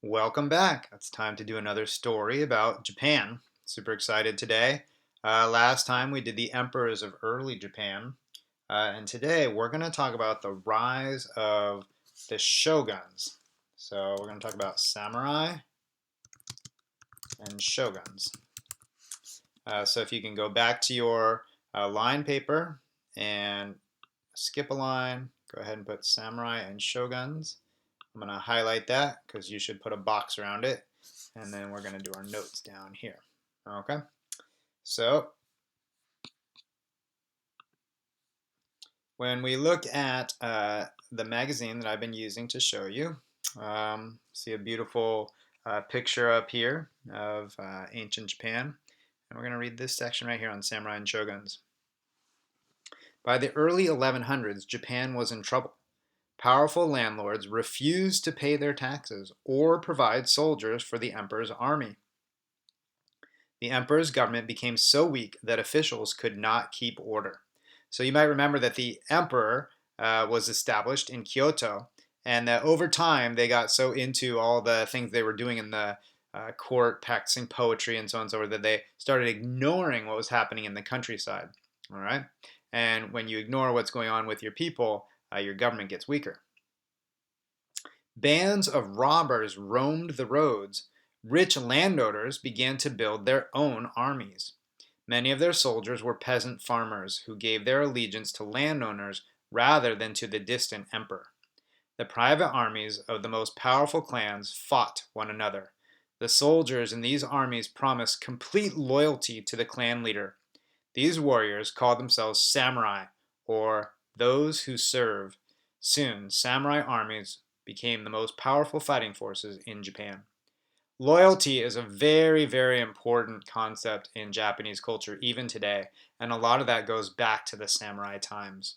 Welcome back. It's time to do another story about Japan. Super excited today. Last time we did the emperors of early Japan, and today we're going to talk about the rise of the shoguns. So we're going to talk about samurai and shoguns. So if you can go back to your line paper and skip a line, go ahead and put samurai and shoguns. I'm going to highlight that because you should put a box around it. And then we're going to do our notes down here. Okay. So when we look at the magazine that I've been using to show you, see a beautiful picture up here of ancient Japan. And we're going to read this section right here on samurai and shoguns. By the early 1100s, Japan was in trouble. Powerful landlords refused to pay their taxes or provide soldiers for the emperor's army. The emperor's government became so weak that officials could not keep order. So you might remember that the emperor was established in Kyoto, and that over time they got so into all the things they were doing in the court, practicing poetry and so on and so forth, that they started ignoring what was happening in the countryside. All right, and when you ignore what's going on with your people, your government gets weaker. Bands of robbers roamed the roads. Rich landowners began to build their own armies. Many of their soldiers were peasant farmers who gave their allegiance to landowners rather than to the distant emperor. The private armies of the most powerful clans fought one another. The soldiers in these armies promised complete loyalty to the clan leader. These warriors called themselves samurai, or those who serve. Soon, samurai armies became the most powerful fighting forces in Japan. Loyalty is a very, very important concept in Japanese culture, even today, and a lot of that goes back to the samurai times.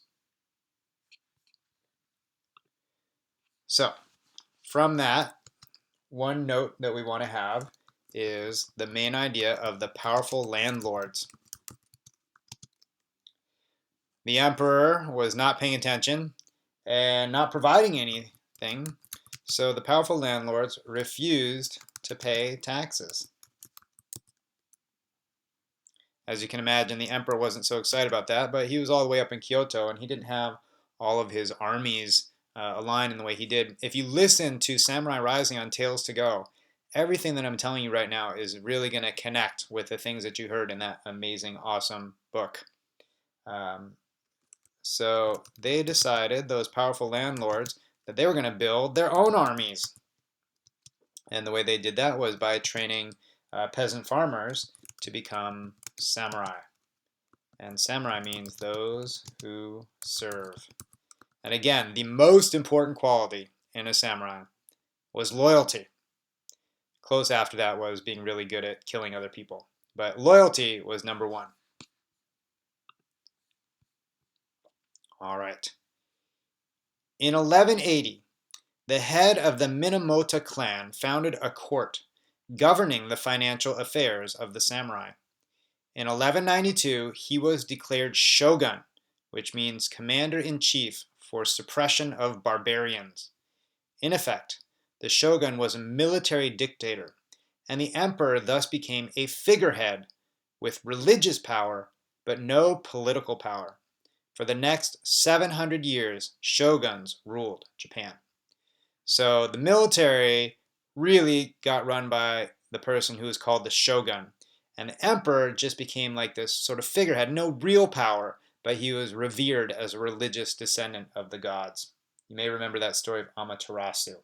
So, from that, one note that we want to have is the main idea of the powerful landlords. The emperor was not paying attention and not providing anything, so the powerful landlords refused to pay taxes. As you can imagine, the emperor wasn't so excited about that, but he was all the way up in Kyoto and he didn't have all of his armies aligned in the way he did. If you listen to Samurai Rising on Tales to Go, everything that I'm telling you right now is really going to connect with the things that you heard in that amazing, awesome book. So they decided, those powerful landlords, that they were going to build their own armies. And the way they did that was by training peasant farmers to become samurai. And samurai means those who serve. And again, the most important quality in a samurai was loyalty. Close after that was being really good at killing other people. But loyalty was number one. All right. In 1180, the head of the Minamoto clan founded a court governing the financial affairs of the samurai. In 1192, he was declared shogun, which means commander-in-chief for suppression of barbarians. In effect, the shogun was a military dictator, and the emperor thus became a figurehead with religious power but no political power. For the next 700 years, shoguns ruled Japan. So the military really got run by the person who was called the shogun. And the emperor just became like this sort of figurehead, no real power, but he was revered as a religious descendant of the gods. You may remember that story of Amaterasu.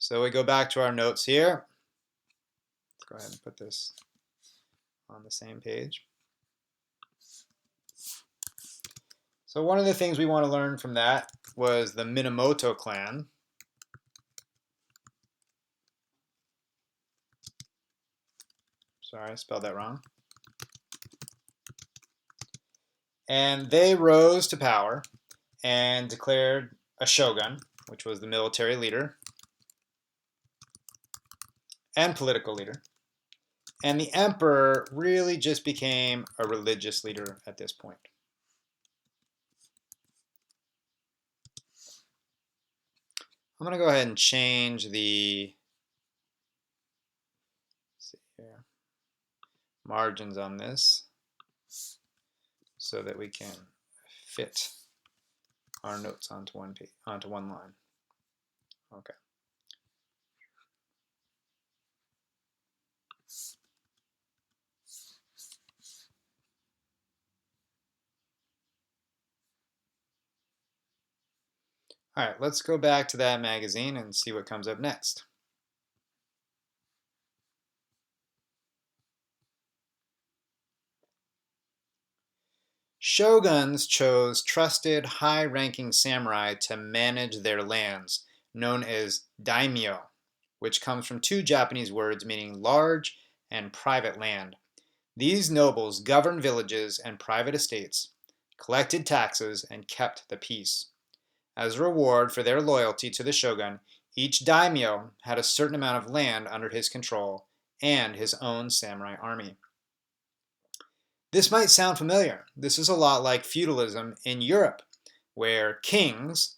So we go back to our notes here. Let's go ahead and put this on the same page. So one of the things we want to learn from that was the Minamoto clan. Sorry, I spelled that wrong. And they rose to power and declared a shogun, which was the military leader and political leader. And the emperor really just became a religious leader at this point. I'm going to go ahead and change the margins on this so that we can fit our notes onto one line. Okay. All right, let's go back to that magazine and see what comes up next. Shoguns chose trusted, high-ranking samurai to manage their lands, known as daimyo, which comes from two Japanese words meaning large and private land. These nobles governed villages and private estates, collected taxes, and kept the peace. As a reward for their loyalty to the shogun, each daimyo had a certain amount of land under his control and his own samurai army. This might sound familiar. This is a lot like feudalism in Europe, where kings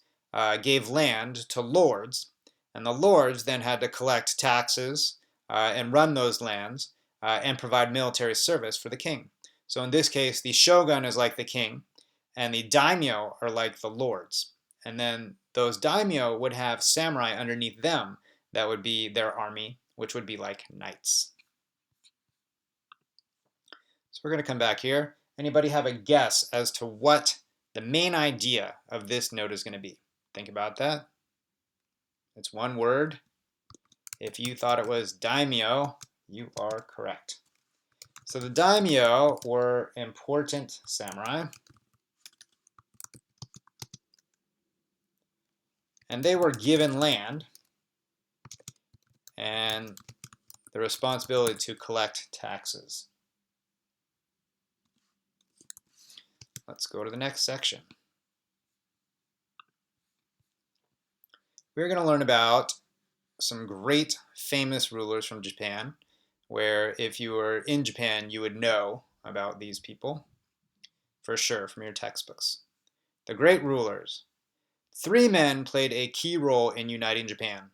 gave land to lords, and the lords then had to collect taxes and run those lands and provide military service for the king. So in this case, the shogun is like the king, and the daimyo are like the lords. And then those daimyo would have samurai underneath them that would be their army, which would be like knights. So we're going to come back here. Anybody have a guess as to what the main idea of this note is going to be? Think about that. It's one word. If you thought it was daimyo, you are correct. So the daimyo were important samurai, and they were given land and the responsibility to collect taxes. Let's go to the next section. We're going to learn about some great famous rulers from Japan, where if you were in Japan, you would know about these people, for sure, from your textbooks. The great rulers. 3 men played a key role in uniting Japan.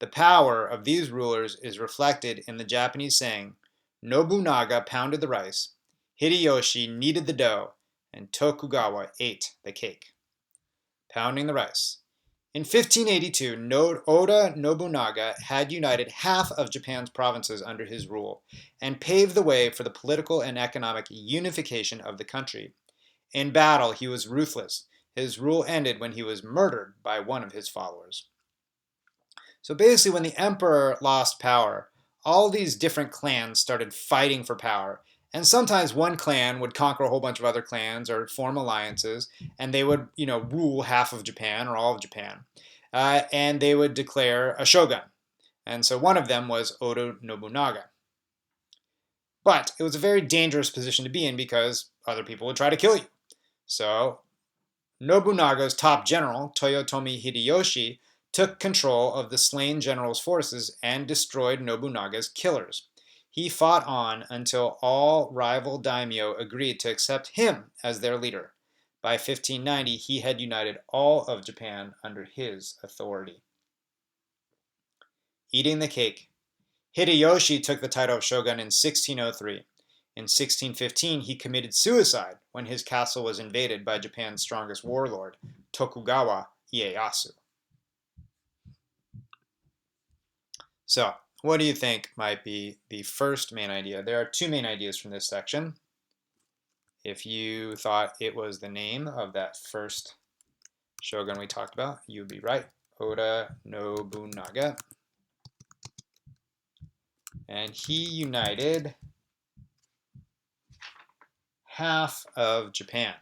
The power of these rulers is reflected in the Japanese saying, Nobunaga pounded the rice, Hideyoshi kneaded the dough, and Tokugawa ate the cake. Pounding the rice. In 1582, Oda Nobunaga had united half of Japan's provinces under his rule and paved the way for the political and economic unification of the country. In battle, he was ruthless. His rule ended when he was murdered by one of his followers. So basically, when the emperor lost power, all these different clans started fighting for power. And sometimes one clan would conquer a whole bunch of other clans or form alliances, and they would, rule half of Japan or all of Japan. And they would declare a shogun. And so one of them was Oda Nobunaga. But it was a very dangerous position to be in because other people would try to kill you. So Nobunaga's top general, Toyotomi Hideyoshi, took control of the slain general's forces and destroyed Nobunaga's killers. He fought on until all rival daimyo agreed to accept him as their leader. By 1590, he had united all of Japan under his authority. Eating the cake. Hideyoshi took the title of shogun in 1603. In 1615, he committed suicide when his castle was invaded by Japan's strongest warlord, Tokugawa Ieyasu. So, what do you think might be the first main idea? There are 2 main ideas from this section. If you thought it was the name of that first shogun we talked about, you'd be right. Oda Nobunaga. And he united half of Japan.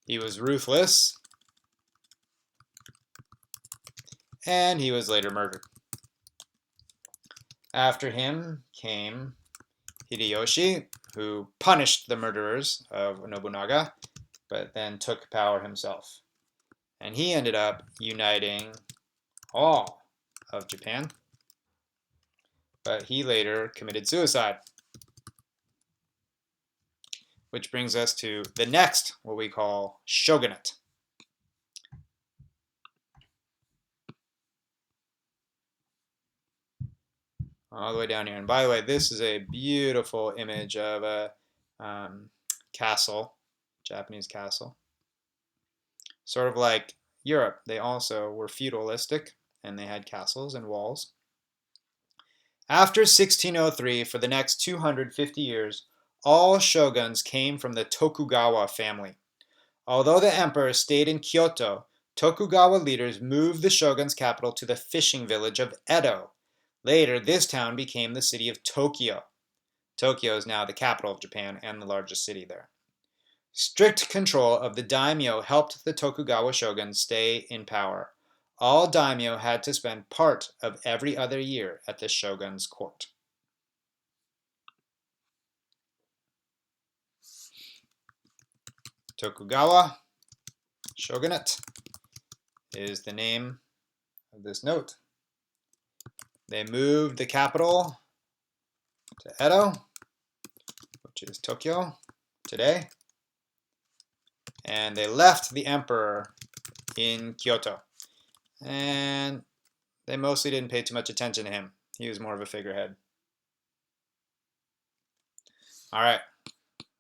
He was ruthless, and he was later murdered. After him came Hideyoshi, who punished the murderers of Nobunaga, but then took power himself. And he ended up uniting all of Japan, but he later committed suicide. which brings us to the next, what we call shogunate. All the way down here. And by the way, this is a beautiful image of a castle, Japanese castle. Sort of like Europe, they also were feudalistic and they had castles and walls. After 1603, for the next 250 years, all shoguns came from the Tokugawa family. Although the emperor stayed in Kyoto, Tokugawa leaders moved the shogun's capital to the fishing village of Edo. Later, this town became the city of Tokyo. Tokyo is now the capital of Japan and the largest city there. Strict control of the daimyo helped the Tokugawa shogun stay in power. All daimyo had to spend part of every other year at the shogun's court. Tokugawa shogunate is the name of this note. They moved the capital to Edo, which is Tokyo today, and they left the emperor in Kyoto. And they mostly didn't pay too much attention to him. He was more of a figurehead. All right,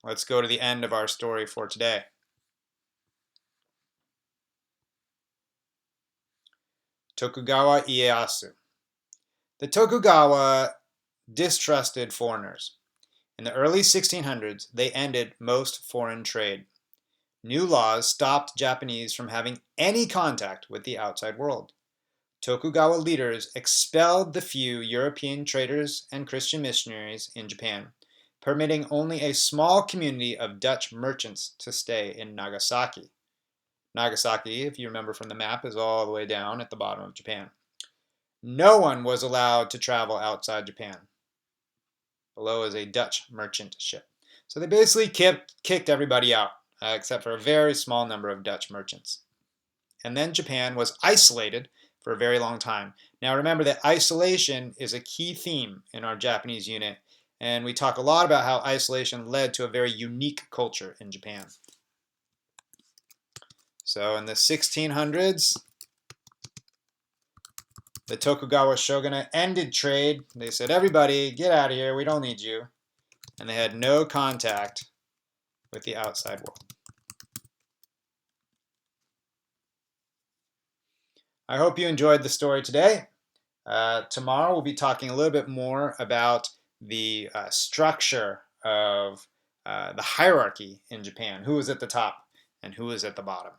let's go to the end of our story for today. Tokugawa Ieyasu. The Tokugawa distrusted foreigners. In the early 1600s, they ended most foreign trade. New laws stopped Japanese from having any contact with the outside world. Tokugawa leaders expelled the few European traders and Christian missionaries in Japan, permitting only a small community of Dutch merchants to stay in Nagasaki. Nagasaki, if you remember from the map, is all the way down at the bottom of Japan. No one was allowed to travel outside Japan. Below is a Dutch merchant ship. So they basically kicked everybody out, except for a very small number of Dutch merchants. And then Japan was isolated for a very long time. Now remember that isolation is a key theme in our Japanese unit, and we talk a lot about how isolation led to a very unique culture in Japan. So in the 1600s, the Tokugawa shogunate ended trade. They said, everybody, get out of here, we don't need you. And they had no contact with the outside world. I hope you enjoyed the story today. Tomorrow we'll be talking a little bit more about the structure of the hierarchy in Japan. Who is at the top and who is at the bottom.